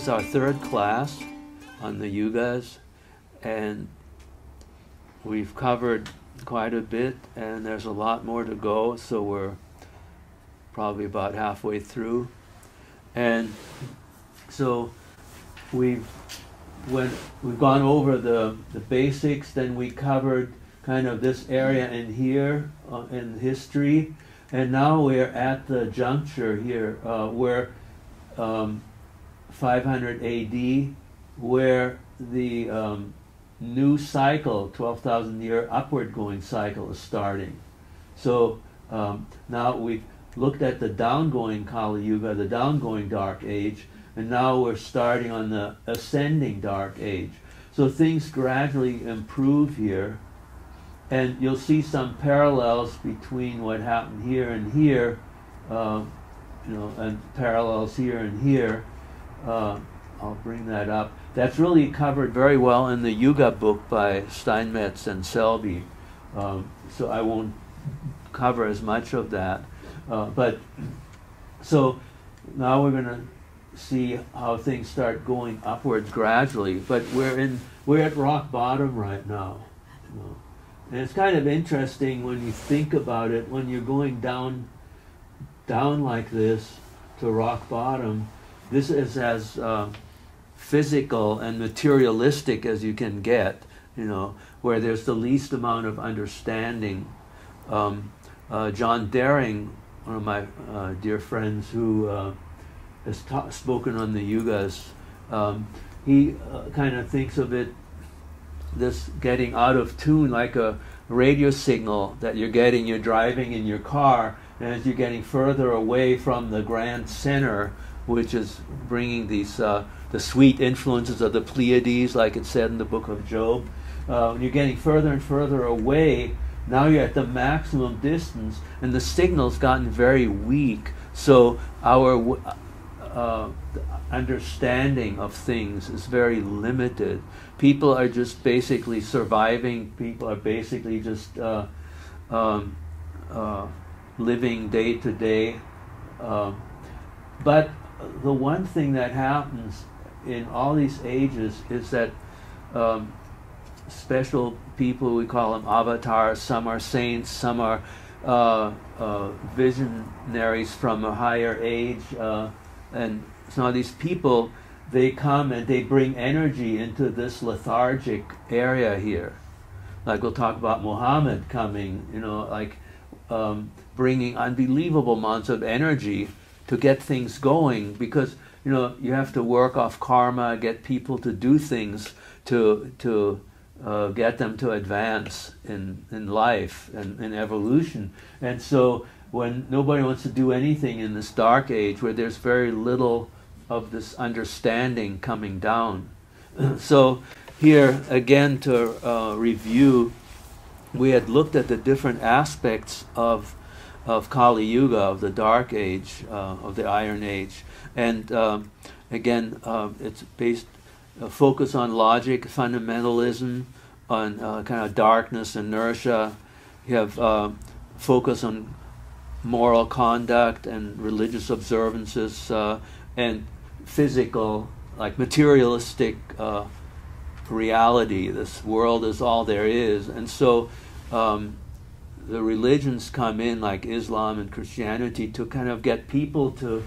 is our third class on the Yugas, and we've covered quite a bit, and there's a lot more to go, so we're probably about halfway through. And so we've gone over the basics, then we covered kind of this area in here in history, and now we're at the juncture here where 500 AD, where the new cycle, 12,000 year upward going cycle, is starting. So now we've looked at the downgoing Kali Yuga, the downgoing Dark Age, and now we're starting on the ascending Dark Age. So things gradually improve here, and you'll see some parallels between what happened here and here, and parallels here and here. I'll bring that up. That's really covered very well in the Yuga book by Steinmetz and Selby, so I won't cover as much of that. But so now we're going to see how things start going upwards gradually. But we're at rock bottom right now, and it's kind of interesting when you think about it. When you're going down like this to rock bottom, this is as physical and materialistic as you can get, where there's the least amount of understanding. John Daring, one of my dear friends who has spoken on the Yugas, he kind of thinks of it, this getting out of tune, like a radio signal that you're driving in your car, and as you're getting further away from the grand center, which is bringing these the sweet influences of the Pleiades, like it said in the book of Job. When you're getting further and further away, now you're at the maximum distance, and the signal's gotten very weak. So our understanding of things is very limited. People are just basically surviving. People are basically just living day to day. But the one thing that happens in all these ages is that special people, we call them avatars, some are saints, some are visionaries from a higher age, and so these people, they come and they bring energy into this lethargic area here. Like we'll talk about Muhammad coming, bringing unbelievable amounts of energy to get things going, because you have to work off karma, get people to do things to get them to advance in life and in evolution. And so when nobody wants to do anything in this dark age, where there's very little of this understanding coming down. So here again, to review, we had looked at the different aspects of Kali Yuga, of the Dark Age, of the Iron Age, and again, it's based focus on logic, fundamentalism, on kind of darkness, inertia. You have focus on moral conduct and religious observances, and physical, like materialistic reality. This world is all there is, and so the religions come in, like Islam and Christianity, to kind of get people to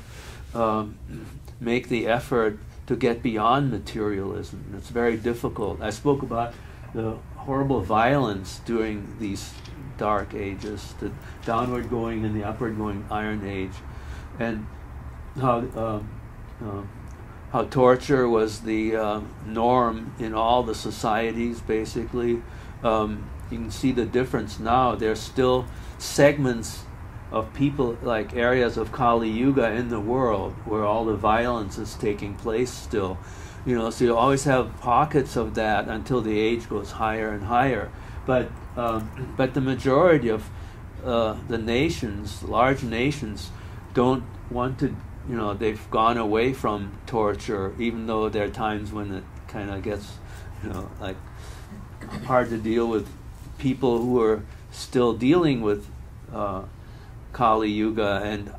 make the effort to get beyond materialism. It's very difficult. I spoke about the horrible violence during these dark ages, the downward going and the upward going Iron Age, and how torture was the norm in all the societies, basically. You can see the difference now. There's still segments of people, like areas of Kali Yuga in the world, where all the violence is taking place still. So you always have pockets of that until the age goes higher and higher. But the majority of the nations, large nations, don't want to. They've gone away from torture, even though there are times when it kind of gets, like hard to deal with people who are still dealing with Kali Yuga, and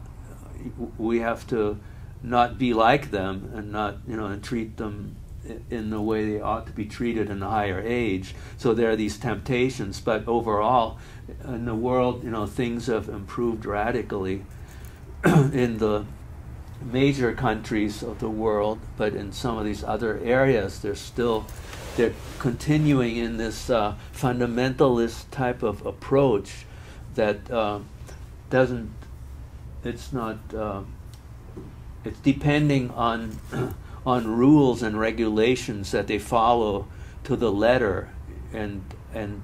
we have to not be like them and not, and treat them in the way they ought to be treated in a higher age. So there are these temptations, but overall, in the world, things have improved radically in the major countries of the world, but in some of these other areas, they're continuing in this fundamentalist type of approach that doesn't, it's not, it's depending on rules and regulations that they follow to the letter, and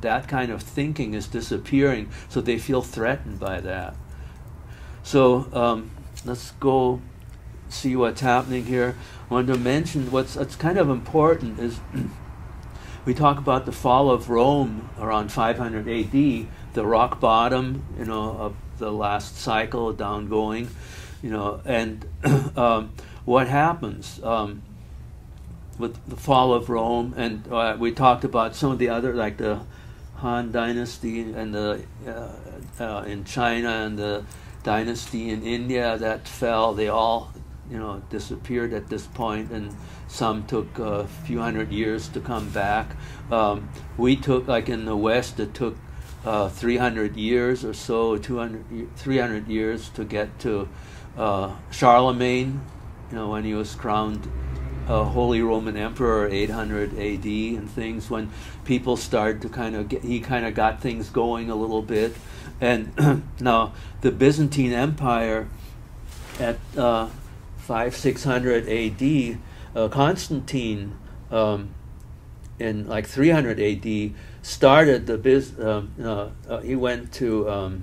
that kind of thinking is disappearing, so they feel threatened by that. So let's go see what's happening here. I wanted to mention what's kind of important is we talk about the fall of Rome around 500 AD, the rock bottom, of the last cycle, down going, and what happens with the fall of Rome, and we talked about some of the other, like the Han Dynasty and the in China, and the dynasty in India that fell. They all disappeared at this point, and some took a few hundred years to come back. We took, like in the West, it took 300 years or so, 300 years to get to Charlemagne, when he was crowned Holy Roman Emperor, 800 AD, and things, when people started to he kind of got things going a little bit. And now the Byzantine Empire at 600 AD, Constantine in like 300 AD started the he went to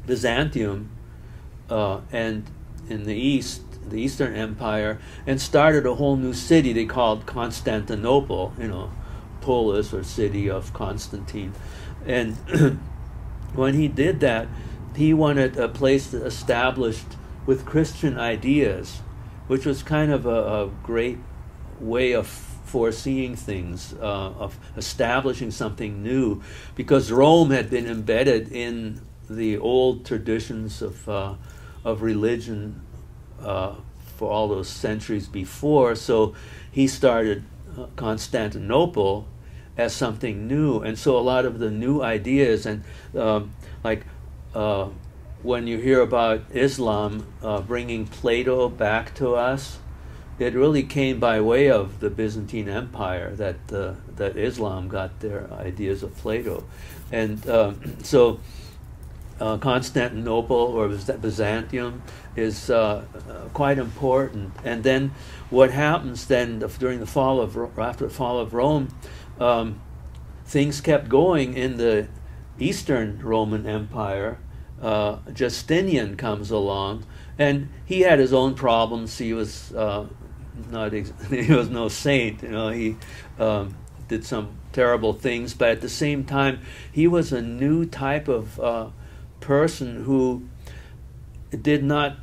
Byzantium and in the east, the Eastern Empire, and started a whole new city they called Constantinople, polis, or city of Constantine. And when he did that, he wanted a place established with Christian ideas, which was kind of a great way of foreseeing things, of establishing something new, because Rome had been embedded in the old traditions of religion for all those centuries before. So he started Constantinople as something new, and so a lot of the new ideas, and when you hear about Islam bringing Plato back to us, it really came by way of the Byzantine Empire that Islam got their ideas of Plato. And so Constantinople, or Byzantium, is quite important. And then what happens then during the fall of after the fall of Rome, things kept going in the Eastern Roman Empire. Justinian comes along, and he had his own problems. He was he was no saint. He did some terrible things, but at the same time, he was a new type of person who did not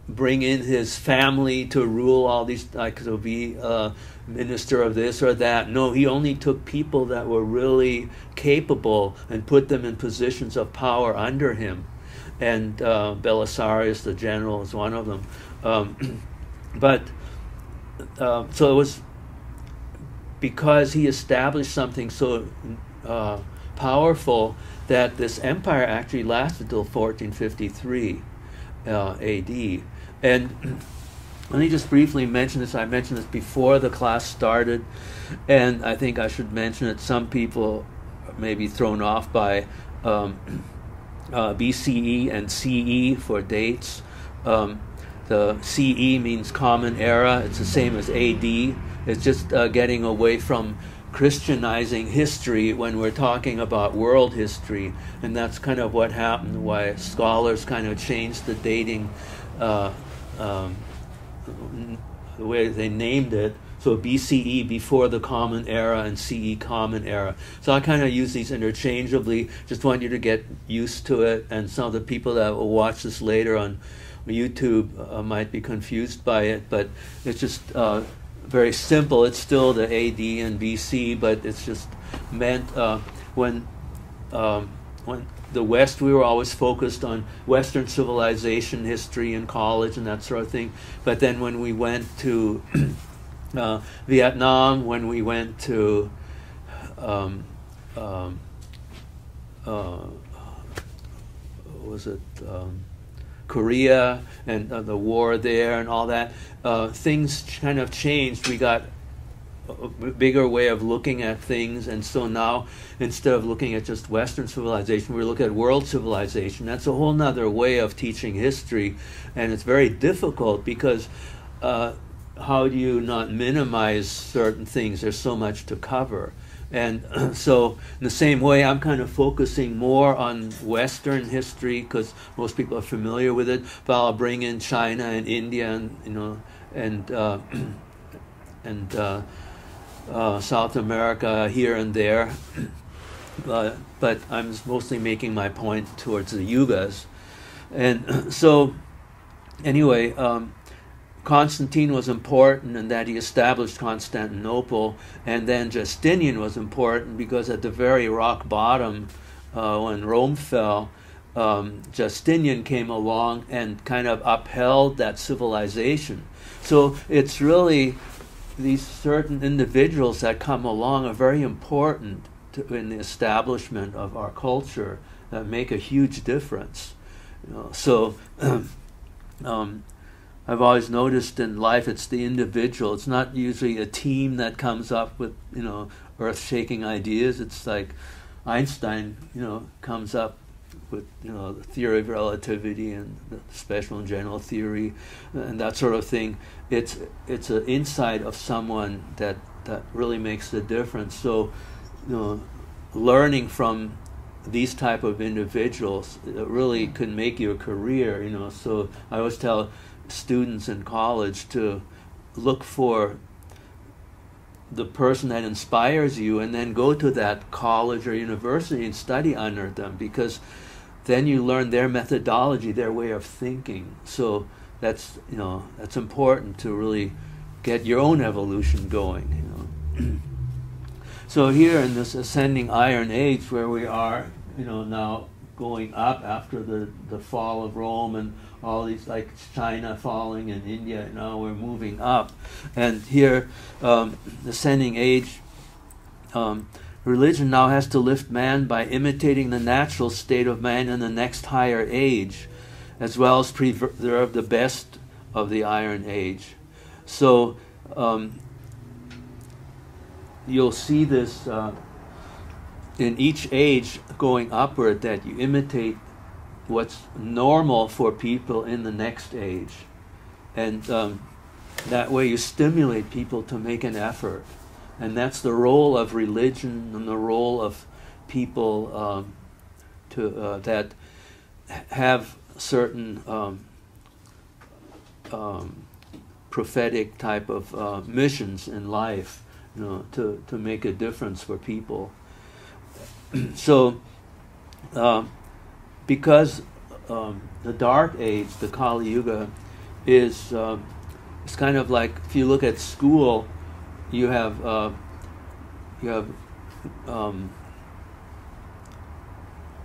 bring in his family to rule all these, to be a minister of this or that. No, he only took people that were really capable and put them in positions of power under him. And Belisarius, the general, is one of them. So it was because he established something so powerful that this empire actually lasted till 1453 AD. And let me just briefly mention this. I mentioned this before the class started, and I think I should mention it. Some people may be thrown off by BCE and CE for dates. The CE means Common Era. It's the same as AD. It's just getting away from Christianizing history when we're talking about world history, and that's kind of what happened, why scholars kind of changed the dating, the way they named it. So BCE, before the Common Era, and CE, Common Era. So I kind of use these interchangeably. Just want you to get used to it, and some of the people that will watch this later on YouTube might be confused by it, but it's just very simple. It's still the AD and BC, but it's just meant when when the West, we were always focused on Western civilization history in college and that sort of thing. But then when we went to Vietnam, when we went to Korea and the war there and all that, things kind of changed. We got a bigger way of looking at things, and so now instead of looking at just Western civilization, we look at world civilization. That's a whole nother way of teaching history, and it's very difficult because how do you not minimize certain things? There's so much to cover. And so in the same way, I'm kind of focusing more on Western history because most people are familiar with it, but I'll bring in China and India and South America here and there. But I'm mostly making my point towards the Yugas. And so anyway, Constantine was important in that he established Constantinople, and then Justinian was important because at the very rock bottom, when Rome fell, Justinian came along and kind of upheld that civilization. So it's really these certain individuals that come along are very important in the establishment of our culture that make a huge difference. So I've always noticed in life it's the individual. It's not usually a team that comes up with, earth-shaking ideas. It's like Einstein, comes up with, the theory of relativity and the special and general theory and that sort of thing. It's an insight of someone that really makes the difference. So, learning from these type of individuals really can make you a career, So I always tell students in college to look for the person that inspires you and then go to that college or university and study under them, because then you learn their methodology, their way of thinking. So that's important to really get your own evolution going. So here in this ascending Iron Age where we are, now going up after the fall of Rome and all these, like China falling and India, now we're moving up. And here, ascending age, religion now has to lift man by imitating the natural state of man in the next higher age, as well as preserve the best of the Iron Age. So you'll see this in each age going upward, that you imitate what's normal for people in the next age. And that way you stimulate people to make an effort. And that's the role of religion and the role of people that have certain prophetic type of missions in life, to make a difference for people. So, because the Dark Age, the Kali Yuga, is it's kind of like, if you look at school, you have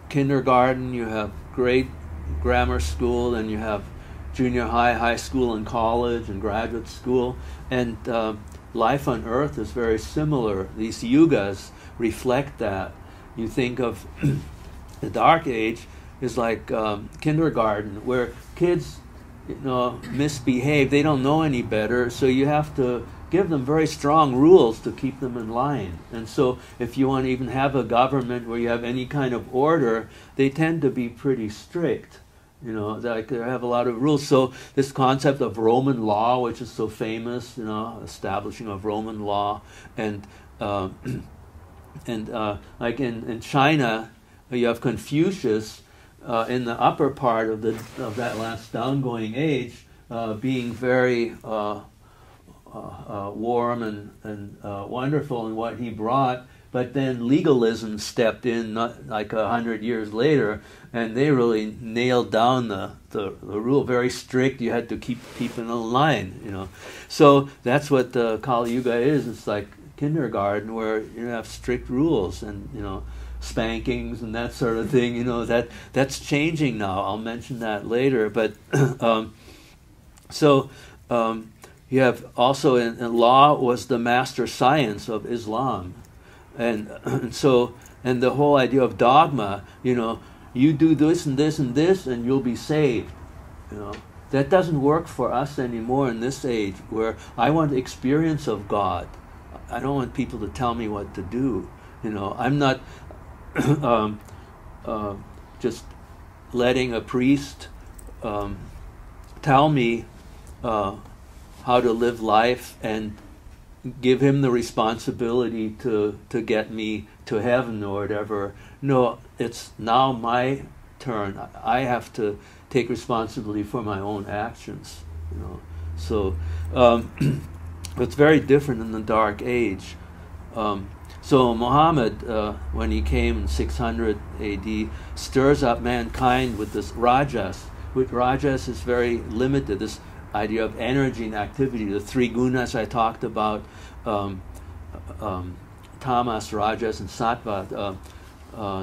kindergarten, you have grade grammar school, and you have junior high, high school, and college, and graduate school, and life on Earth is very similar. These yugas reflect that. You think of the Dark Age is like kindergarten, where kids, misbehave. They don't know any better, so you have to give them very strong rules to keep them in line. And so if you want to even have a government where you have any kind of order, they tend to be pretty strict. Like they have a lot of rules. So this concept of Roman law, which is so famous, establishing of Roman law, and like in China, you have Confucius in the upper part of that last downgoing age, being very warm and wonderful in what he brought. But then legalism stepped in, not like 100 years later, and they really nailed down the rule, very strict. You had to keep people in line, So that's what the Kali Yuga is. It's like kindergarten, where you have strict rules, and spankings and that sort of thing. You know, that's changing now. I'll mention that later. But you have also in law was the master science of Islam, and the whole idea of dogma. You know, you do this and this and this, and you'll be saved. You know, that doesn't work for us anymore in this age, where I want the experience of God. I don't want people to tell me what to do. You know, I'm not just letting a priest tell me how to live life and give him the responsibility to get me to heaven or whatever. No, it's now my turn. I have to take responsibility for my own actions. You know, so it's very different in the Dark Age. So Muhammad, when he came in 600 AD, stirs up mankind with this rajas. With rajas is very limited. This idea of energy and activity, the three gunas I talked about, tamas, rajas, and sattva.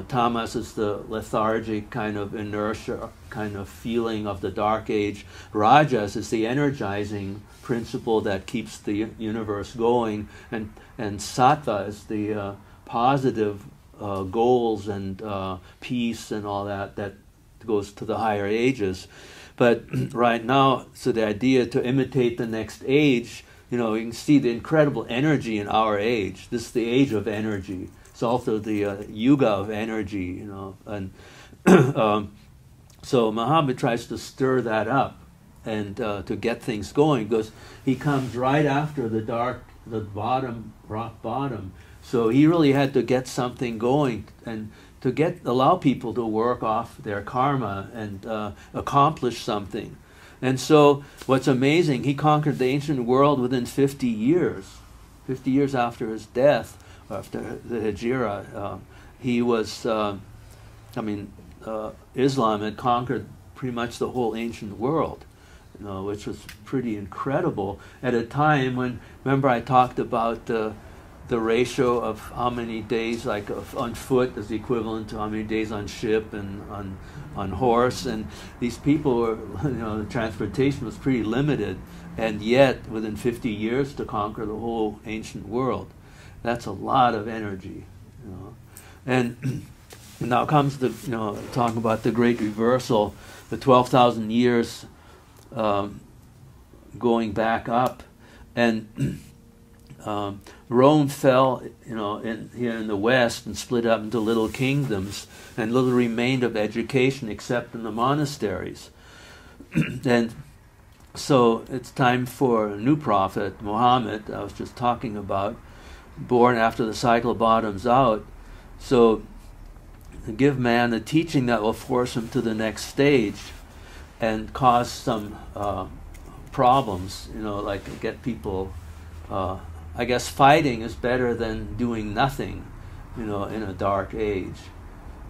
Tamas is the lethargic kind of inertia, kind of feeling of the Dark Age. Rajas is the energizing principle that keeps the universe going, and sattva is the positive goals and peace and all that goes to the higher ages. But right now, so the idea to imitate the next age, you know, you can see the incredible energy in our age. This is the age of energy. It's also the Yuga of energy, you know, and so Muhammad tries to stir that up and to get things going, because he comes right after the rock bottom. So he really had to get something going and to allow people to work off their karma and accomplish something. And so what's amazing, he conquered the ancient world within 50 years. 50 years after his death, after the Hijra, he was, Islam had conquered pretty much the whole ancient world, you know, which was pretty incredible at a time when, remember I talked about the ratio of how many days on foot is equivalent to how many days on ship and on horse, and these people were, you know, the transportation was pretty limited, and yet within 50 years to conquer the whole ancient world. That's a lot of energy, you know. And now comes the, you know, talking about the great reversal, the 12,000 years going back up, and Rome fell, you know, here in the West and split up into little kingdoms, and little remained of education except in the monasteries. And so it's time for a new prophet, Muhammad, I was just talking about, born after the cycle bottoms out. So to give man a teaching that will force him to the next stage and cause some problems, you know, like get people, I guess fighting is better than doing nothing, you know, in a dark age.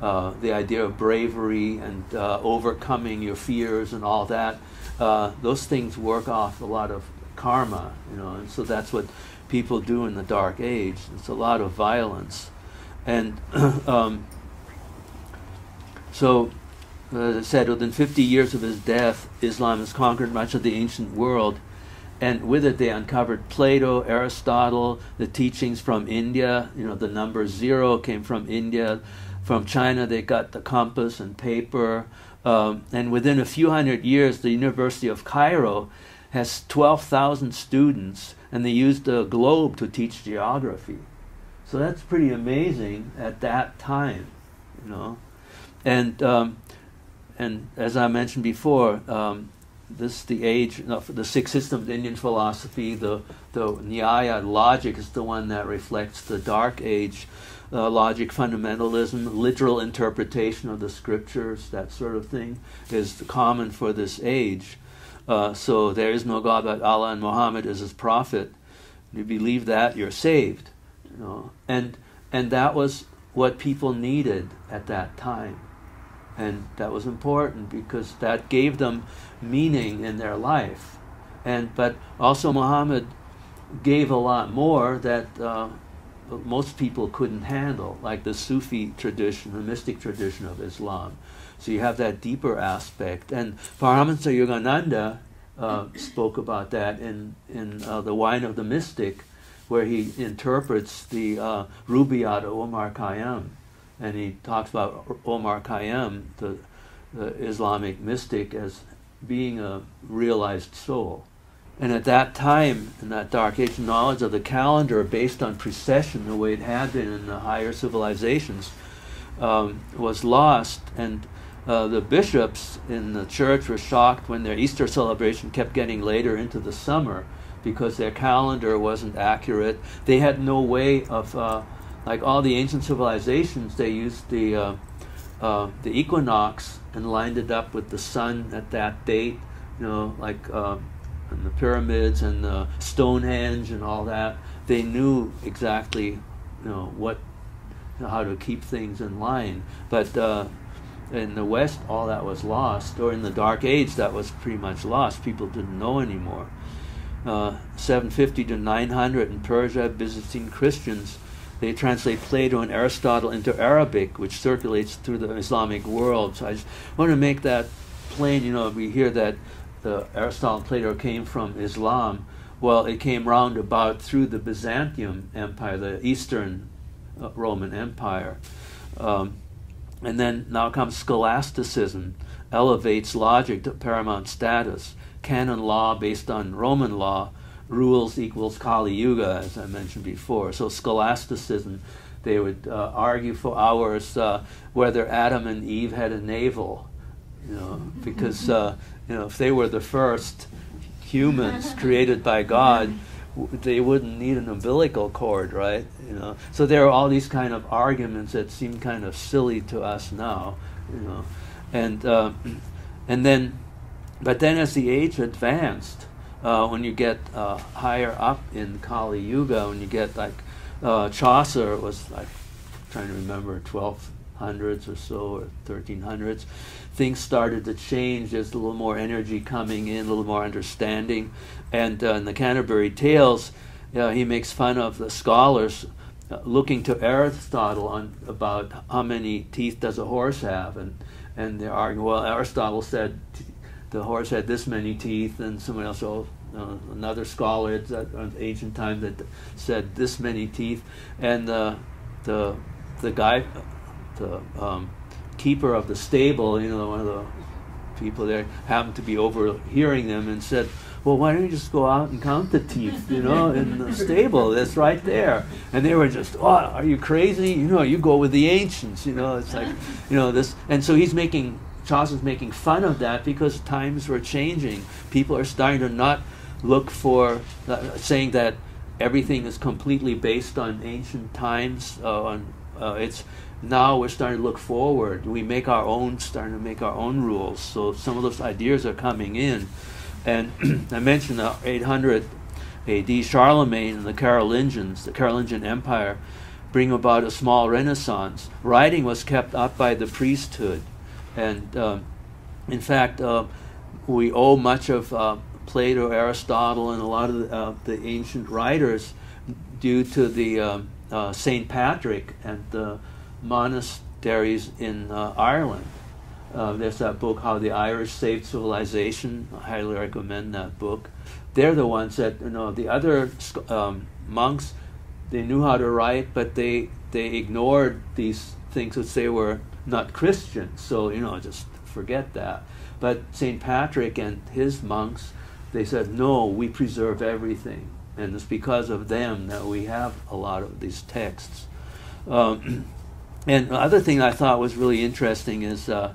The idea of bravery and overcoming your fears and all that, those things work off a lot of karma, you know, and so that's what people do in the Dark Age. It's a lot of violence. And so, as I said, within 50 years of his death, Islam has conquered much of the ancient world, and with it they uncovered Plato, Aristotle, the teachings from India. You know, the number 0 came from India. From China they got the compass and paper. And within a few hundred years, the University of Cairo has 12,000 students, and they used a globe to teach geography. So that's pretty amazing at that time, you know. And as I mentioned before, this is the age, the six systems of Indian philosophy. The Nyaya, logic, is the one that reflects the Dark Age. Logic, fundamentalism, literal interpretation of the scriptures, that sort of thing, is common for this age. So there is no God but Allah, and Muhammad is his prophet. You believe that, you're saved. You know, and that was what people needed at that time. And that was important because that gave them meaning in their life. But also Muhammad gave a lot more that most people couldn't handle, like the Sufi tradition, the mystic tradition of Islam. So you have that deeper aspect. And Paramahansa Yogananda spoke about that in The Wine of the Mystic, where he interprets the Rubaiyat of Omar Khayyam. And he talks about Omar Khayyam, the Islamic mystic, as being a realized soul. And at that time, in that dark age, knowledge of the calendar based on precession, the way it had been in the higher civilizations, was lost. And the bishops in the church were shocked when their Easter celebration kept getting later into the summer because their calendar wasn't accurate. They had no way of, like all the ancient civilizations, they used the equinox and lined it up with the sun at that date, like and the pyramids and the Stonehenge and all that. They knew exactly, how to keep things in line. But in the West, all that was lost. Or in the Dark Age, that was pretty much lost. People didn't know anymore. 750 to 900 in Persia, Byzantine Christians, they translate Plato and Aristotle into Arabic, which circulates through the Islamic world. So I just want to make that plain. We hear that the Aristotle and Plato came from Islam. Well, it came round about through the Byzantium Empire, the Eastern Roman Empire. And then now comes scholasticism, elevates logic to paramount status. Canon law based on Roman law, rules equals Kali Yuga, as I mentioned before. So scholasticism, they would argue for hours whether Adam and Eve had a navel, because if they were the first humans created by God, they wouldn't need an umbilical cord, right? So there are all these kind of arguments that seem kind of silly to us now, and then, but then as the age advanced, when you get higher up in Kali Yuga, when you get like Chaucer was like, trying to remember, 1200s or so, or 1300s, things started to change. There's a little more energy coming in, a little more understanding. And in the Canterbury Tales, he makes fun of the scholars looking to Aristotle on about how many teeth does a horse have, and they're arguing, well, Aristotle said the horse had this many teeth, and someone else, another scholar at ancient time that said this many teeth, and the guy, the keeper of the stable, one of the people there happened to be overhearing them and said, well, why don't you just go out and count the teeth, in the stable? That's right there. And they were just, oh, are you crazy? You go with the ancients. It's like, this. And so Chaucer's making fun of that because times were changing. People are starting to not look for, saying that everything is completely based on ancient times. It's now we're starting to look forward. We starting to make our own rules. So some of those ideas are coming in. And I mentioned the 800 AD Charlemagne and the Carolingian Empire bring about a small renaissance. Writing was kept up by the priesthood. And in fact, we owe much of Plato, Aristotle, and a lot of the ancient writers due to the St. Patrick and the monasteries in Ireland. There's that book, How the Irish Saved Civilization. I highly recommend that book. They're the ones that, the other monks, they knew how to write, but they ignored these things which they were not Christian. So, just forget that. But St. Patrick and his monks, they said, no, we preserve everything. And it's because of them that we have a lot of these texts. And the other thing I thought was really interesting is, my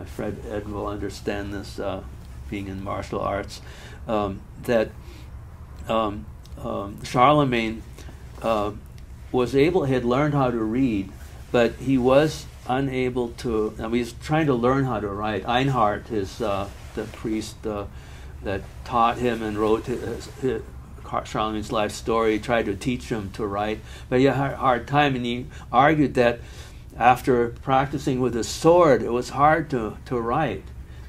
friend Ed will understand this, being in martial arts, that Charlemagne had learned how to read, but he was unable to, he was trying to learn how to write. Einhard, the priest that taught him and wrote Charlemagne's life story, tried to teach him to write, but he had a hard time, and he argued that after practicing with a sword, it was hard to write.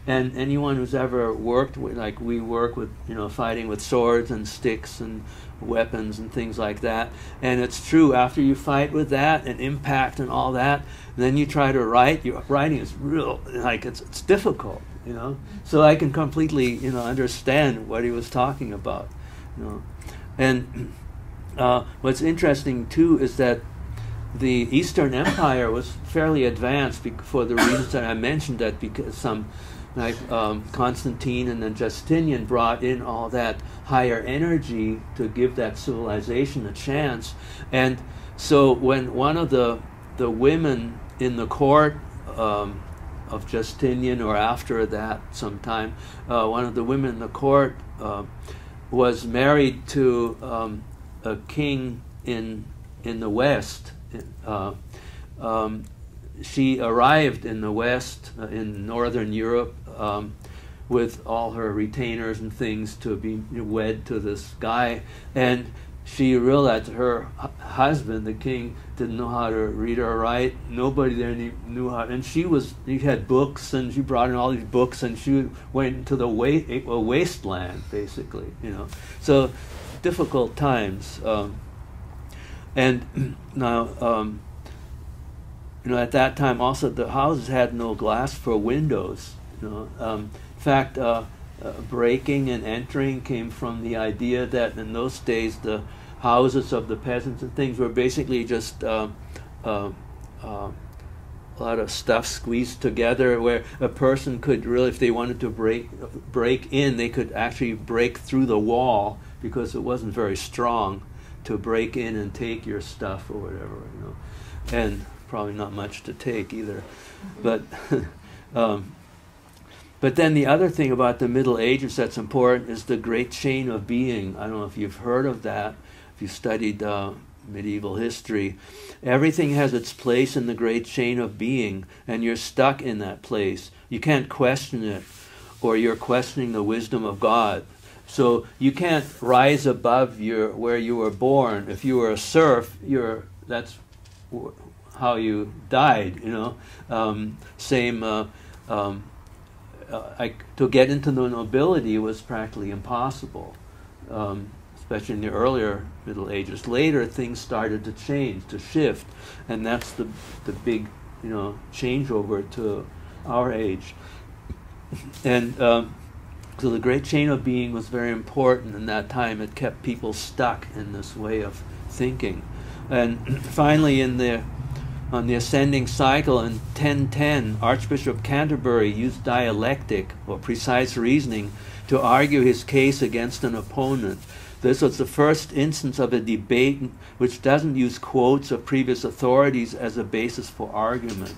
And anyone who's ever worked with, like we work with, fighting with swords and sticks and weapons and things like that. And it's true, after you fight with that and impact and all that, then you try to write, your writing is real, like it's difficult, you know. So I can completely, you know, understand what he was talking about, you know. And what's interesting too is that the Eastern Empire was fairly advanced for the reasons that I mentioned, that because some like Constantine and then Justinian brought in all that higher energy to give that civilization a chance. And so when one of the women in the court of Justinian, or after that sometime, one of the women in the court was married to a king in the West. She arrived in the West, in Northern Europe, with all her retainers and things to be wed to this guy, and she realized her husband, the king, didn't know how to read or write. Nobody there knew how, and she had books, and she brought in all these books, and she went into the wasteland, basically, you know. So difficult times, and now. You know, at that time also the houses had no glass for windows. You know, in fact, breaking and entering came from the idea that in those days the houses of the peasants and things were basically just a lot of stuff squeezed together, where a person could really, if they wanted to break in, they could actually break through the wall, because it wasn't very strong to break in and take your stuff or whatever. You know, and probably not much to take either. But but then the other thing about the Middle Ages that's important is the great chain of being. I don't know if you've heard of that, if you studied medieval history. Everything has its place in the great chain of being, and you're stuck in that place. You can't question it, or you're questioning the wisdom of God. So you can't rise above where you were born. If you were a serf, that's how you died, you know. To get into the nobility was practically impossible, especially in the earlier Middle Ages. Later, things started to change, to shift, and that's the big, you know, changeover to our age. And so the great chain of being was very important in that time. It kept people stuck in this way of thinking. And finally, on the ascending cycle in 1010, Archbishop of Canterbury used dialectic, or precise reasoning, to argue his case against an opponent. This was the first instance of a debate which doesn't use quotes of previous authorities as a basis for argument.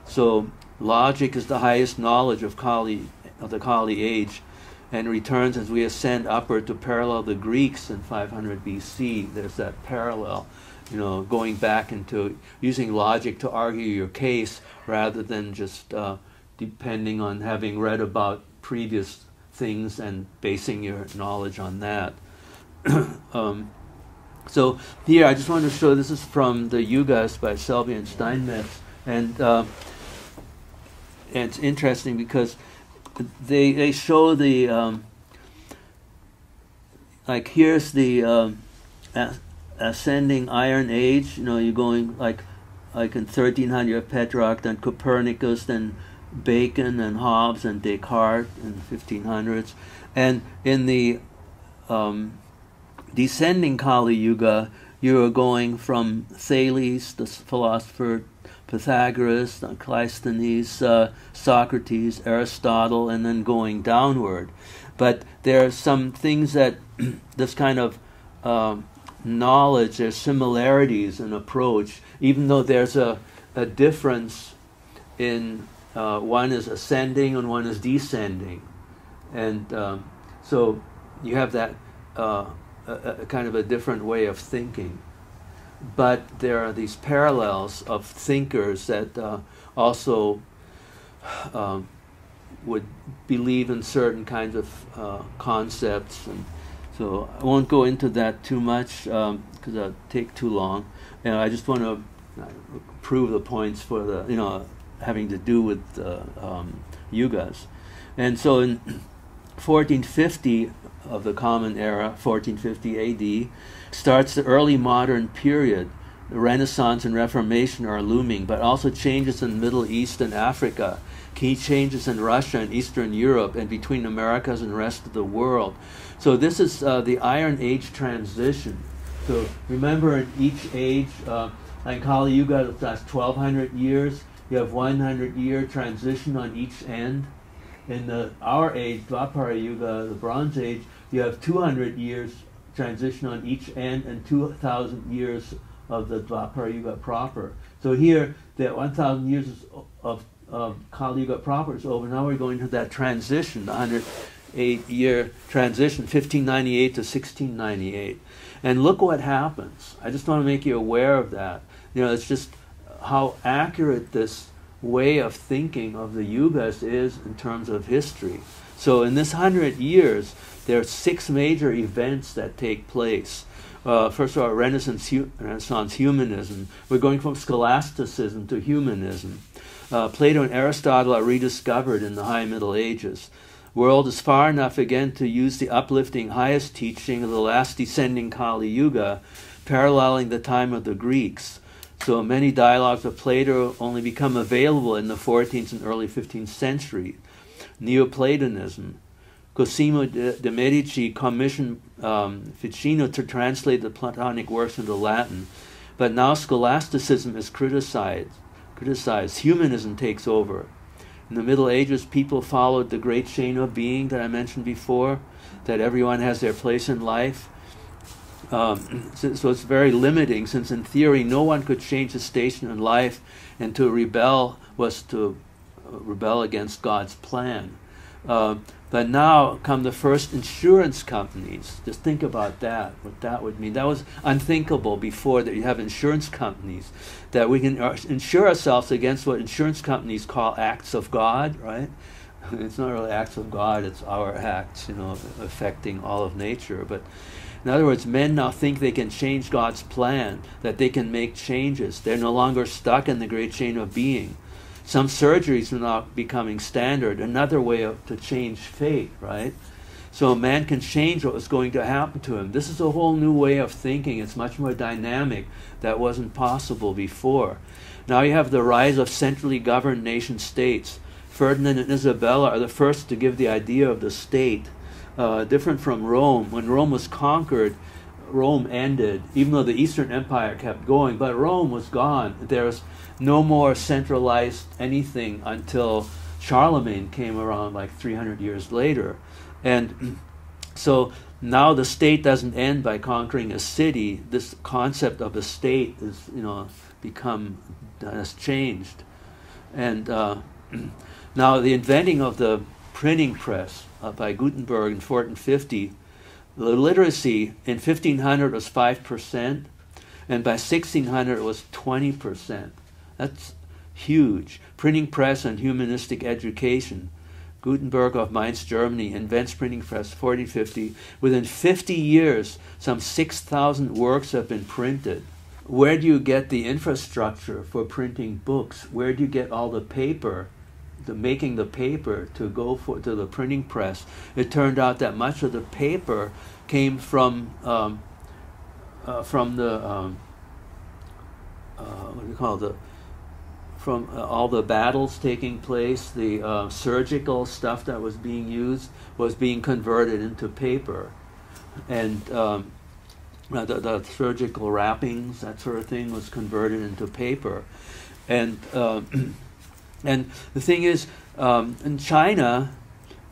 So logic is the highest knowledge of the Kali age, and returns as we ascend upward to parallel the Greeks in 500 BC. There's that parallel, you know, going back into using logic to argue your case rather than just depending on having read about previous things and basing your knowledge on that. So here I just want to show, this is from the Yugas by Selby and Steinmetz, and it's interesting because they show the like here's the ascending Iron Age. You know, you're going like in 1300 you have Petrarch, then Copernicus, then Bacon and Hobbes and Descartes in 1500s, and in the descending Kali Yuga you are going from Thales, the philosopher, Pythagoras, Cleisthenes, Socrates, Aristotle, and then going downward. But there are some things that this kind of knowledge, there's similarities in approach, even though there's a difference in one is ascending and one is descending. And so you have that a kind of a different way of thinking. But there are these parallels of thinkers that also would believe in certain kinds of concepts, and so I won't go into that too much because that'll take too long. And I just want to prove the points for the having to do with Yugas. And so in 1450, of the Common Era, 1450 AD, starts the early modern period. The Renaissance and Reformation are looming, but also changes in the Middle East and Africa, key changes in Russia and Eastern Europe, and between Americas and the rest of the world. So this is the Iron Age transition. So remember, in each age, like Kali Yuga, that's 1,200 years. You have 100-year transition on each end. In our age, Dwapara Yuga, the Bronze Age, you have 200 years transition on each end and 2,000 years of the Dwapara Yuga proper. So here, the 1,000 years of Kali Yuga proper is over. Now we're going to that transition, the 108-year transition, 1598 to 1698. And look what happens. I just want to make you aware of that. You know, it's just how accurate this way of thinking of the Yugas is in terms of history. So in this 100 years, there are 6 major events that take place. First of all, Renaissance humanism. We're going from scholasticism to humanism. Plato and Aristotle are rediscovered in the High Middle Ages. World is far enough again to use the uplifting highest teaching of the last descending Kali Yuga, paralleling the time of the Greeks. So many dialogues of Plato only become available in the 14th and early 15th century. Neoplatonism. Cosimo de' Medici commissioned Ficino to translate the Platonic works into Latin, but now scholasticism is criticized. Humanism takes over. In the Middle Ages, people followed the great chain of being that I mentioned before, that everyone has their place in life. So it's very limiting, since in theory no one could change his station in life, and to rebel was to rebel against God's plan. But now come the first insurance companies. Just think about that, what that would mean. That was unthinkable before, that you have insurance companies, that we can insure ourselves against what insurance companies call acts of God, right? It's not really acts of God, it's our acts, affecting all of nature. But in other words, men now think they can change God's plan, that they can make changes. They're no longer stuck in the great chain of being. Some surgeries are now becoming standard, another way to change fate, right? So a man can change what was going to happen to him. This is a whole new way of thinking. It's much more dynamic. That wasn't possible before. Now you have the rise of centrally governed nation states. Ferdinand and Isabella are the first to give the idea of the state, different from Rome. When Rome was conquered, Rome ended, even though the Eastern Empire kept going, but Rome was gone. There was no more centralized anything until Charlemagne came around like 300 years later. And so now the state doesn't end by conquering a city. This concept of a state is, has changed. And now the inventing of the printing press by Gutenberg in 1450, the literacy in 1500 was 5%, and by 1600 it was 20%. That's huge. Printing press and humanistic education. Gutenberg of Mainz, Germany, invents printing press 1450. Within 50 years, some 6,000 works have been printed. Where do you get the infrastructure for printing books? Where do you get all the paper, making the paper to go to the printing press? It turned out that much of the paper came from all the battles taking place. The surgical stuff that was being used was being converted into paper, and the surgical wrappings, that sort of thing, was converted into paper. And and the thing is, in China,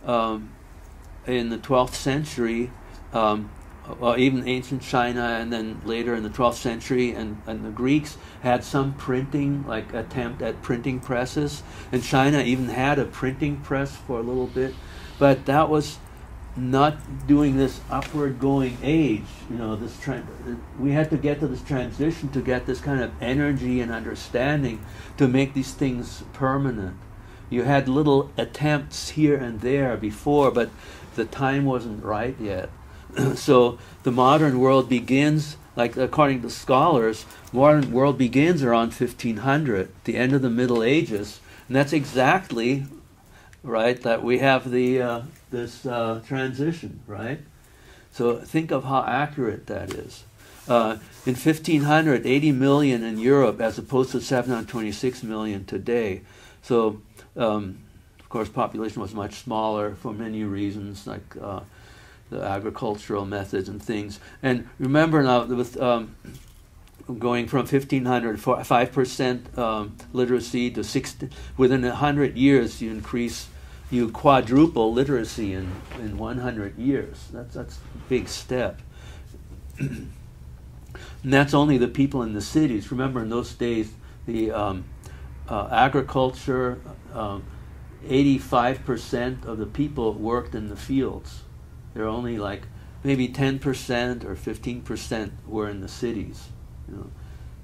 in the 12th century, well, even ancient China, and then later in the 12th century, and the Greeks had some printing, attempt at printing presses. And China even had a printing press for a little bit, but that was not doing this upward going age. This trend. We had to get to this transition to get this kind of energy and understanding to make these things permanent. You had little attempts here and there before, but the time wasn't right yet. So the modern world begins, according to scholars, modern world begins around 1500, the end of the Middle Ages, and that's exactly right that we have the this transition, right? So think of how accurate that is. In 1500, 80 million in Europe as opposed to 726 million today. So, of course, population was much smaller for many reasons, like the agricultural methods and things. And remember now, with going from 1500, 5% literacy to 60, within 100 years, you quadruple literacy in 100 years. That's a big step. And that's only the people in the cities. Remember, in those days, the agriculture, 85% of the people worked in the fields. There are only like maybe 10% or 15% were in the cities.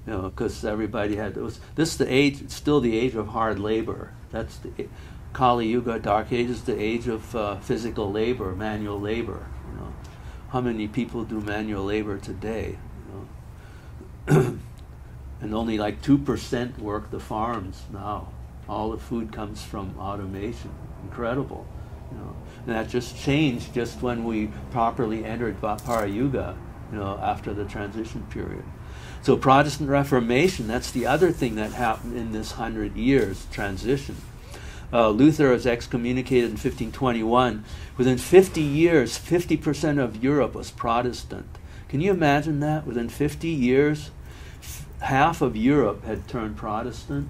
Because everybody had this is the age. It's still the age of hard labor. That's the Kali Yuga, Dark Age, is the age of physical labor, manual labor. How many people do manual labor today? And only like 2% work the farms now. All the food comes from automation. Incredible. And that just changed just when we properly entered Vapara Yuga, after the transition period. So Protestant Reformation, that's the other thing that happened in this 100 years transition. Luther was excommunicated in 1521. Within 50 years, 50% of Europe was Protestant. Can you imagine that? Within 50 years, half of Europe had turned Protestant.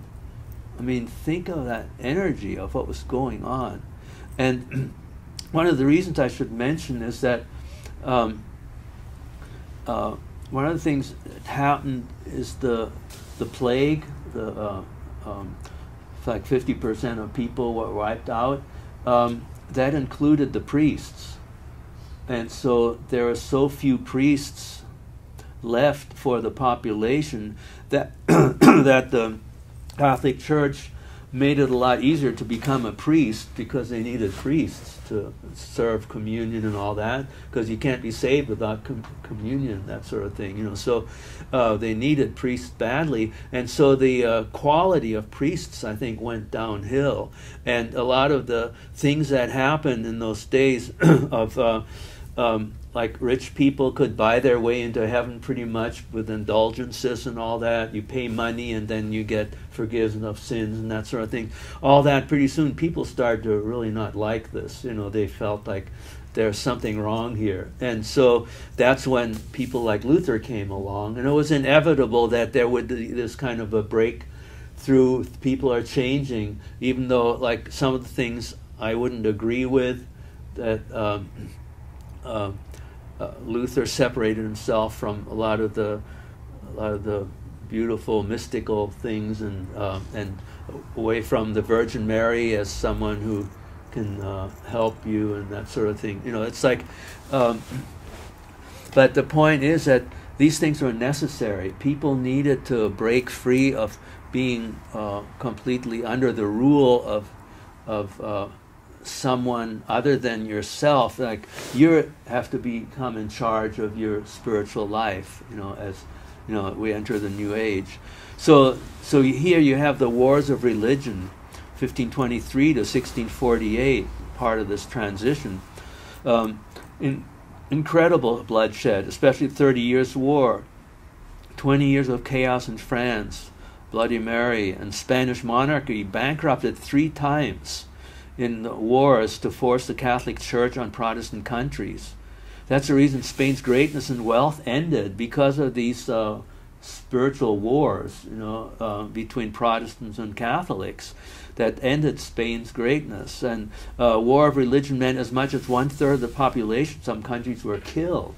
I mean, think of that energy of what was going on. And one of the reasons I should mention is that one of the things that happened is the plague, like 50% of people were wiped out. That included the priests. And so there are so few priests left for the population that that the Catholic Church made it a lot easier to become a priest, because they needed priests to serve communion and all that, because you can't be saved without communion, that sort of thing. So they needed priests badly, and so the quality of priests, I think, went downhill. And a lot of the things that happened in those days of like rich people could buy their way into heaven pretty much with indulgences and all that. You pay money and then you get forgiveness of sins and that sort of thing. All that, pretty soon people started to really not like this. They felt like there's something wrong here. And so that's when people like Luther came along. And it was inevitable that there would be this kind of a breakthrough. People are changing, even though like some of the things I wouldn't agree with, that Luther separated himself from a lot of the beautiful mystical things, and away from the Virgin Mary as someone who can help you and that sort of thing. It's like, but the point is that these things were necessary. People needed to break free of being completely under the rule of someone other than yourself. Like, you have to become in charge of your spiritual life, as we enter the new age. So here you have the wars of religion, 1523 to 1648, part of this transition. Incredible bloodshed, especially 30 Years' War, 20 years of chaos in France, Bloody Mary, and Spanish monarchy bankrupted 3 times in the wars to force the Catholic Church on Protestant countries. That's the reason Spain's greatness and wealth ended, because of these spiritual wars, between Protestants and Catholics, that ended Spain's greatness. And war of religion meant as much as 1/3 of the population, some countries, were killed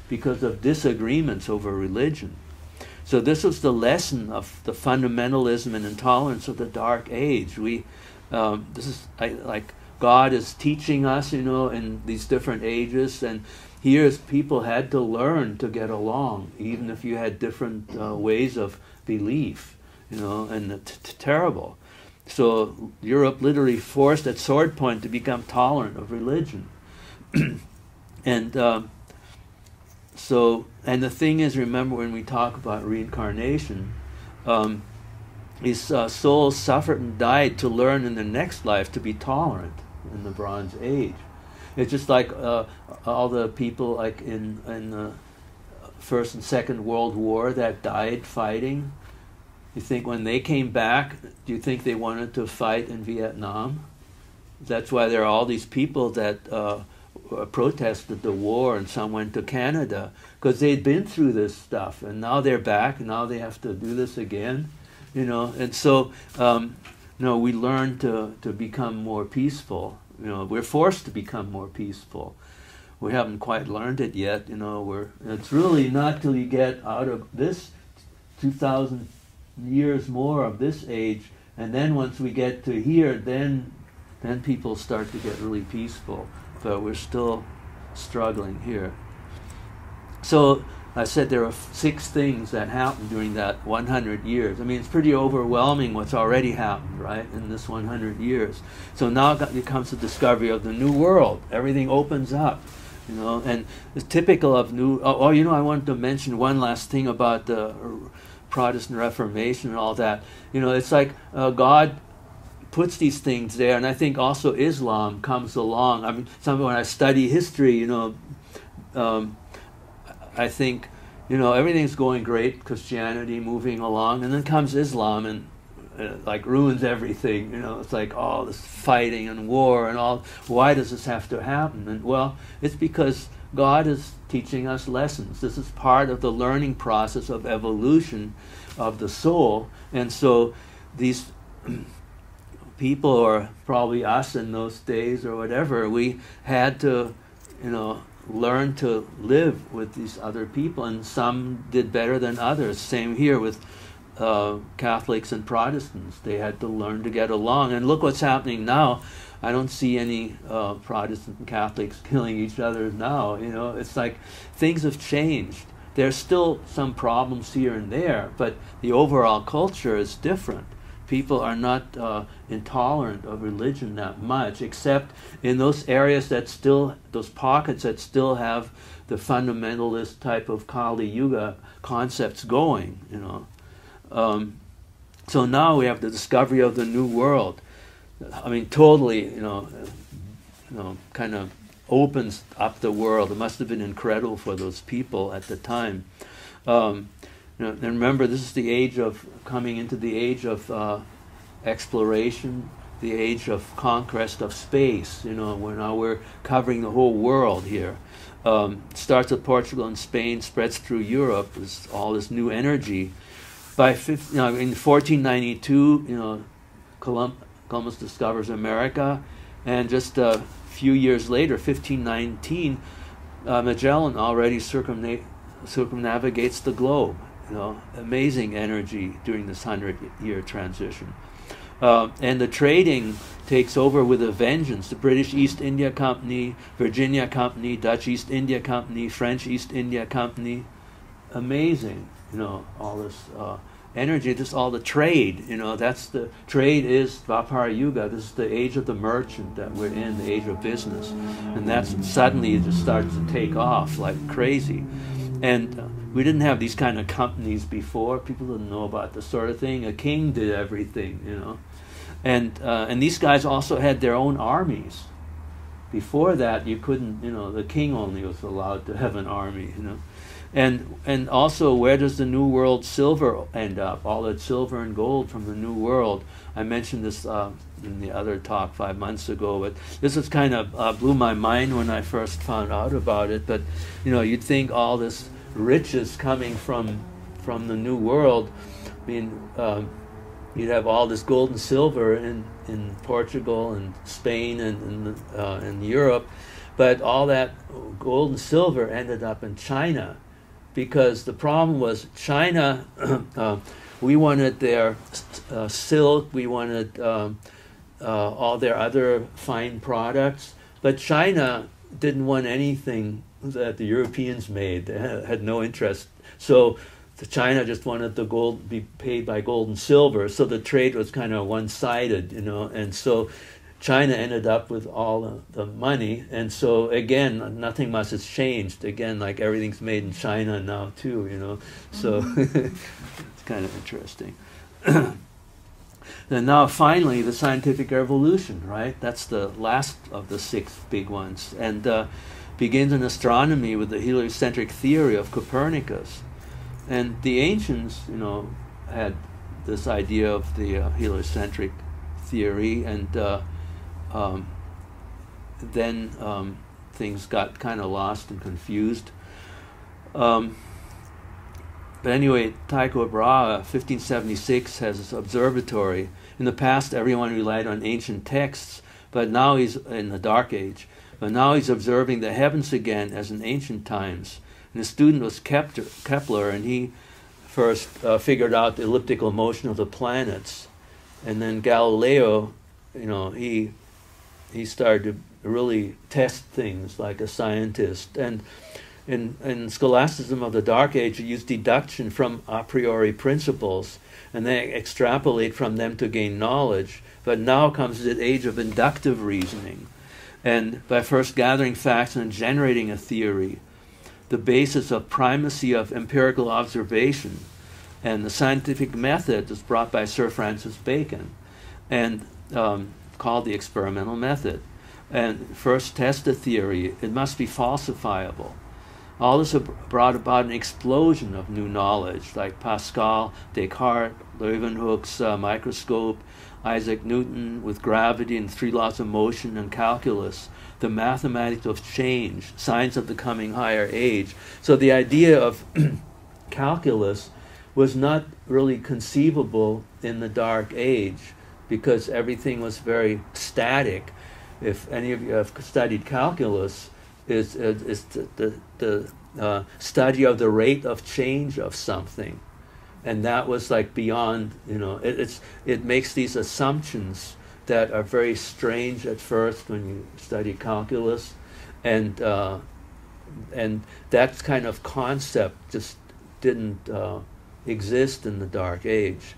because of disagreements over religion. So this was the lesson of the fundamentalism and intolerance of the Dark Age. This is like God is teaching us, in these different ages, and here's people had to learn to get along, even if you had different ways of belief, and terrible. So Europe literally forced at sword point to become tolerant of religion. And the thing is, remember when we talk about reincarnation, these souls suffered and died to learn in the next life to be tolerant in the Bronze Age. It's just like all the people like in the First and Second World War that died fighting. You think when they came back, do you think they wanted to fight in Vietnam? That's why there are all these people that protested the war, and some went to Canada because they'd been through this stuff, and now they're back, and now they have to do this again, you know. And so, we learn to become more peaceful. You know, we're forced to become more peaceful. We haven't quite learned it yet, you know. It's really not till you get out of this 2,000 years more of this age, and then once we get to here, then people start to get really peaceful. But we're still struggling here. So I said there are 6 things that happened during that 100 years. I mean, it's pretty overwhelming what's already happened, right, in this 100 years. So now it comes the discovery of the New World. Everything opens up, you know, and it's typical of new. Oh, you know, I wanted to mention one last thing about the Protestant Reformation and all that. You know, it's like God puts these things there, and I think also Islam comes along. I mean, when I study history, you know, I think, you know, everything's going great, Christianity moving along, and then comes Islam and like ruins everything. You know, it's like all this fighting and war and all. Why does this have to happen? And well, it's because God is teaching us lessons. This is part of the learning process of evolution of the soul. And so these people, or probably us in those days or whatever, we had to, you know, learn to live with these other people, and some did better than others. Same here with Catholics and Protestants. They had to learn to get along. And look what's happening now. I don't see any Protestant and Catholics killing each other now. You know, it's like things have changed. There's still some problems here and there, but the overall culture is different. People are not intolerant of religion that much, except in those areas that still, those pockets that still have the fundamentalist type of Kali Yuga concepts going, you know. So now we have the discovery of the New World. I mean, totally, you know, kind of opens up the world. It must have been incredible for those people at the time. You know, and remember, this is the age of coming into the age of exploration, the age of conquest of space. You know, now we're covering the whole world here. Starts with Portugal and Spain, spreads through Europe. Is all this new energy. By in 1492, you know, Columbus discovers America, and just a few years later, 1519, Magellan already circumnavigates the globe. You know, amazing energy during this 100-year transition. And the trading takes over with a vengeance. The British East India Company, Virginia Company, Dutch East India Company, French East India Company. Amazing, you know, all this energy, just all the trade, you know, that's the trade is Vapara Yuga. This is the age of the merchant that we're in, the age of business. And that's suddenly it just starts to take off like crazy. And we didn't have these kind of companies before. People didn't know about this sort of thing. A king did everything, you know. And these guys also had their own armies. Before that, you couldn't, you know, the king only was allowed to have an army, you know. And also, where does the New World silver end up? All that silver and gold from the New World. I mentioned this in the other talk 5 months ago, but this was kind of blew my mind when I first found out about it. But, you know, you'd think all this riches coming from the New World. I mean, you'd have all this gold and silver in Portugal and Spain and in Europe, but all that gold and silver ended up in China, because the problem was China. We wanted their silk, we wanted all their other fine products, but China didn't want anything that the Europeans made. They had no interest. So China just wanted the gold be paid by gold and silver. So the trade was kind of one-sided, you know. And so China ended up with all the money. And so again, nothing much has changed. Again, like everything's made in China now too, you know. So it's kind of interesting. And now finally the scientific revolution, right? That's the last of the 6 big ones, and begins in astronomy with the heliocentric theory of Copernicus. And the ancients, had this idea of the heliocentric theory, and then things got kind of lost and confused. But anyway, Tycho Brahe, 1576, has this observatory. In the past, everyone relied on ancient texts, but now he's in the Dark Age. But now he's observing the heavens again as in ancient times. And his student was Kepler, and he first figured out the elliptical motion of the planets. And then Galileo, he started to really test things like a scientist. And in scholasticism of the Dark Age, you use deduction from a priori principles, and they extrapolate from them to gain knowledge. But now comes the age of inductive reasoning. And by first gathering facts and generating a theory, the basis of primacy of empirical observation, and the scientific method is brought by Sir Francis Bacon, and called the experimental method. And first test a theory, it must be falsifiable. All this brought about an explosion of new knowledge, like Pascal, Descartes, Leeuwenhoek's microscope, Isaac Newton with gravity and 3 laws of motion and calculus, the mathematics of change, science of the coming higher age. So the idea of calculus was not really conceivable in the Dark Age because everything was very static. If any of you have studied calculus, is the study of the rate of change of something, and that was like beyond. It makes these assumptions that are very strange at first when you study calculus, and that kind of concept just didn't exist in the Dark Age.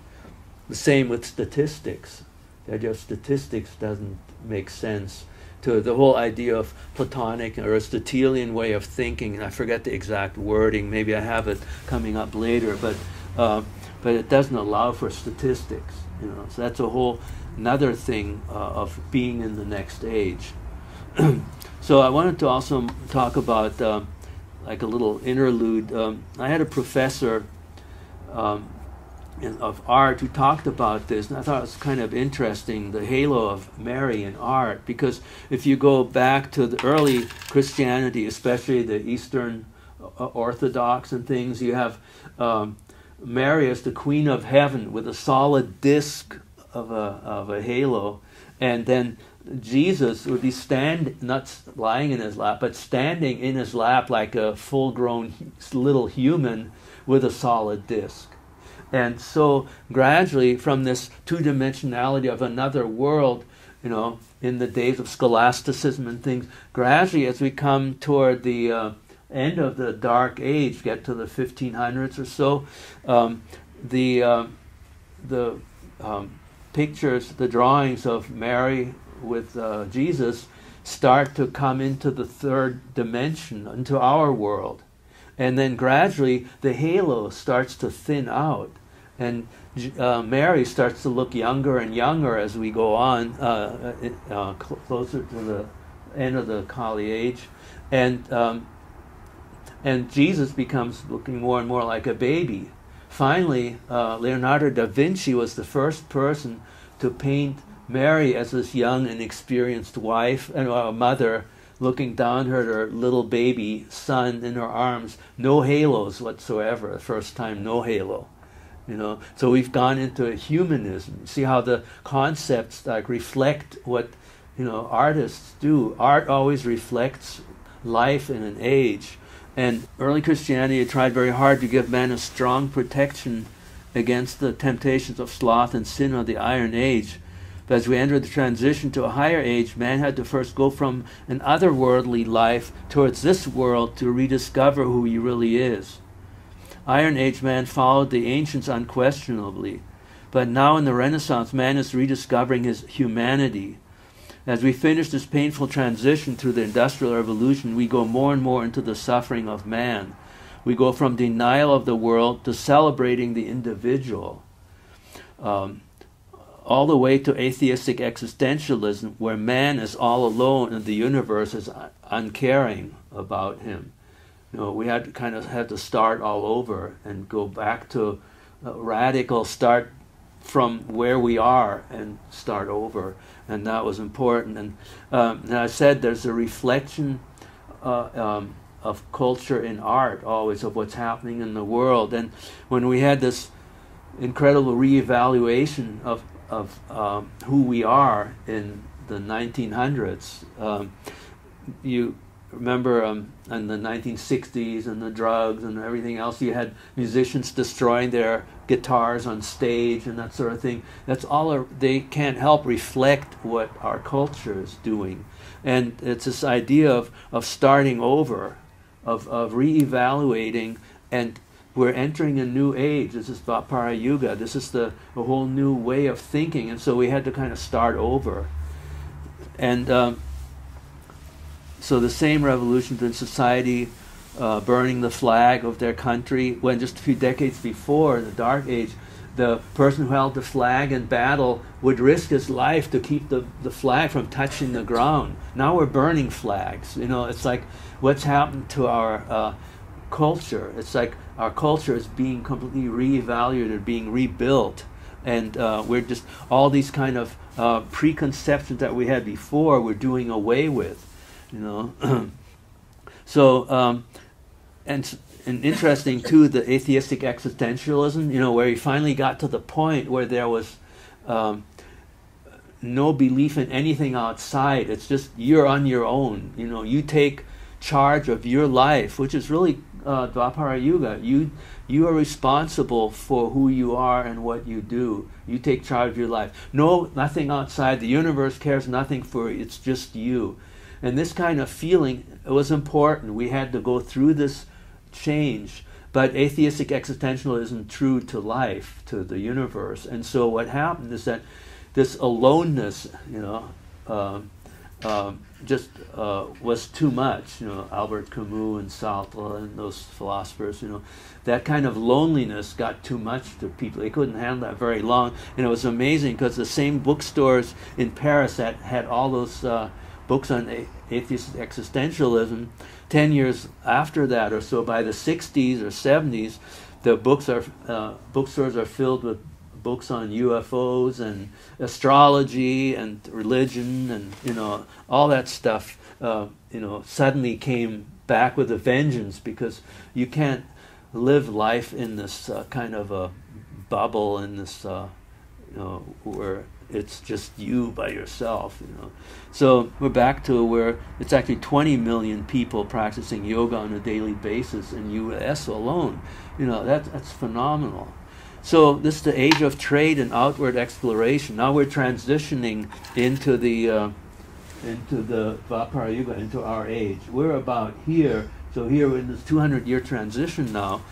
The same with statistics. The idea of statistics doesn't make sense to the whole idea of Platonic or Aristotelian way of thinking. And I forget the exact wording. Maybe I have it coming up later, but it doesn't allow for statistics. So that's a whole another thing of being in the next age. So I wanted to also talk about like a little interlude. I had a professor of art who talked about this, and I thought it was kind of interesting, the halo of Mary in art, because if you go back to the early Christianity, especially the Eastern Orthodox and things, you have Mary as the Queen of Heaven with a solid disc of a halo, and then Jesus would be not lying in his lap, but standing in his lap like a full-grown little human with a solid disc. And so gradually from this two-dimensionality of another world, in the days of scholasticism and things, gradually as we come toward the end of the Dark Age, get to the 1500s or so, the pictures, the drawings of Mary with Jesus start to come into the third dimension, into our world. And then gradually the halo starts to thin out. And Mary starts to look younger and younger as we go on, closer to the end of the Kali Age. And Jesus becomes looking more and more like a baby. Finally, Leonardo da Vinci was the first person to paint Mary as this young and experienced wife and mother looking down her little baby son in her arms. No halos whatsoever. The first time, no halo. So we've gone into humanism. See how the concepts reflect what artists do. Art always reflects life in an age. And early Christianity tried very hard to give man a strong protection against the temptations of sloth and sin of the Iron Age. But as we entered the transition to a higher age, man had to first go from an otherworldly life towards this world to rediscover who he really is. Iron Age man followed the ancients unquestionably, but now in the Renaissance, man is rediscovering his humanity. As we finish this painful transition through the Industrial Revolution, we go more and more into the suffering of man. We go from denial of the world to celebrating the individual. all the way to atheistic existentialism, where man is all alone and the universe is uncaring about him. We had to start all over and go back to a radical start from where we are and start over, and that was important. And I said there's a reflection of culture in art always, of what's happening in the world. And when we had this incredible reevaluation of who we are in the 1900s, you remember in the 1960s and the drugs and everything else, you had musicians destroying their guitars on stage and that sort of thing. That's all. They can't help reflect what our culture is doing. And it's this idea of starting over, of reevaluating, and we're entering a new age. This is Dvapara Yuga. This is a whole new way of thinking, and so we had to kind of start over. And so the same revolutions in society, burning the flag of their country, when just a few decades before, in the Dark Age, the person who held the flag in battle would risk his life to keep the flag from touching the ground. Now we're burning flags. It's like what's happened to our culture. It's like our culture is being completely reevaluated, being rebuilt. And we're just, all these kind of preconceptions that we had before, we're doing away with. So, and interesting too, the atheistic existentialism, where he finally got to the point where there was no belief in anything outside. It's just you're on your own. You take charge of your life, which is really Dvapara Yuga. You are responsible for who you are and what you do. You take charge of your life. Nothing outside. The universe cares nothing for you. It's just you. And this kind of feeling, it was important. We had to go through this change. But atheistic existentialism isn't true to life, to the universe. And so what happened is that this aloneness, just was too much. Albert Camus and Sartre and those philosophers, that kind of loneliness got too much to people. They couldn't handle that very long. And it was amazing because the same bookstores in Paris that had all those books on atheist existentialism, 10 years after that or so, by the 60s or 70s, the bookstores are filled with books on UFOs and astrology and religion and all that stuff. Suddenly came back with a vengeance, because you can't live life in this kind of a bubble, in this where it's just you by yourself. So we're back to where it's actually 20 million people practicing yoga on a daily basis in U.S. alone. That's phenomenal. So this is the age of trade and outward exploration. Now we're transitioning into the Dvapara Yuga, into our age. We're about here. So here we're in this 200-year transition now,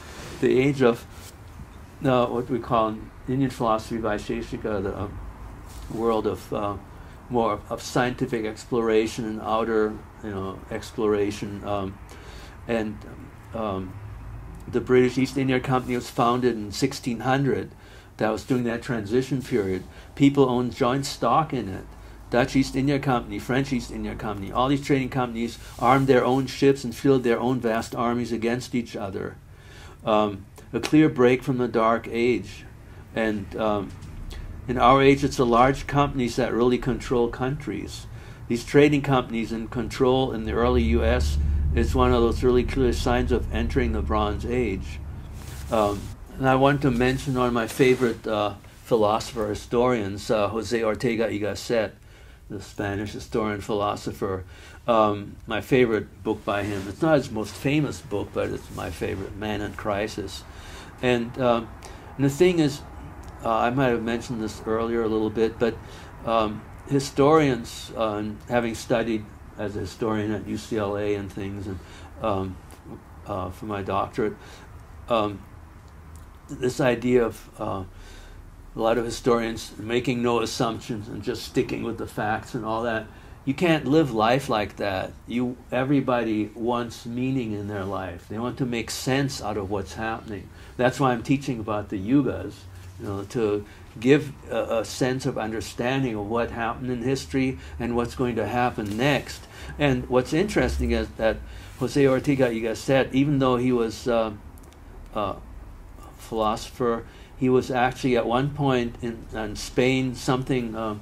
the age of what we call in Indian philosophy Vaisheshika, the world of more of scientific exploration and outer exploration. The British East India Company was founded in 1600. That was during that transition period. People owned joint stock in it. Dutch East India Company, French East India Company, all these trading companies armed their own ships and fielded their own vast armies against each other. A clear break from the Dark Age. And in our age, it's the large companies that really control countries. These trading companies in control in the early U.S. is one of those really clear signs of entering the Bronze Age. And I want to mention one of my favorite philosopher historians, Jose Ortega y Gasset, the Spanish historian philosopher. My favorite book by him. It's not his most famous book, but it's my favorite, Man in Crisis. And the thing is, I might have mentioned this earlier a little bit, but historians, having studied as a historian at UCLA and things, and for my doctorate, this idea of a lot of historians making no assumptions and just sticking with the facts and all that. You can't live life like that. Everybody wants meaning in their life. They want to make sense out of what's happening. That's why I'm teaching about the Yugas, to give a sense of understanding of what happened in history and what's going to happen next. And what's interesting is that Jose Ortega y Gasset, even though he was a philosopher, he was actually at one point in Spain, the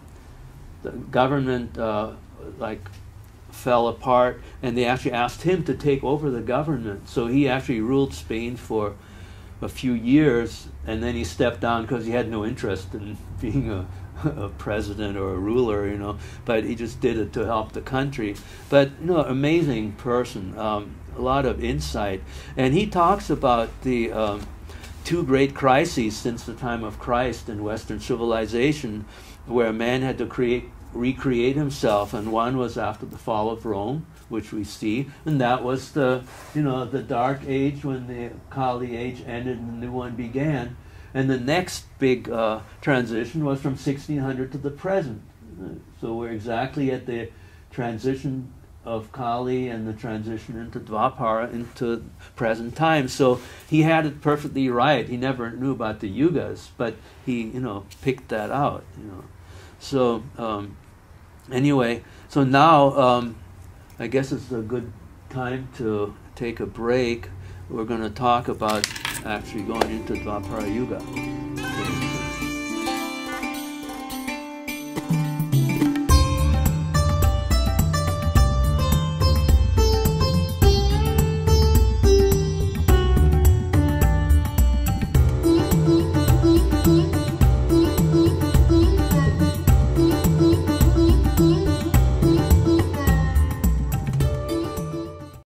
government fell apart, and they actually asked him to take over the government. So he actually ruled Spain for a few years, and then he stepped down because he had no interest in being a president or a ruler, but he just did it to help the country. But, amazing person, a lot of insight. And he talks about the two great crises since the time of Christ in Western civilization, where man had to recreate himself, and one was after the fall of Rome, which we see, and that was the Dark Age, when the Kali Age ended and the new one began. And the next big transition was from 1600 to the present. So we're exactly at the transition of Kali and the transition into Dvapara, into present time. So he had it perfectly right. He never knew about the Yugas, but he picked that out. So anyway, so now I guess it's a good time to take a break. We're going to talk about actually going into Dvapara Yuga.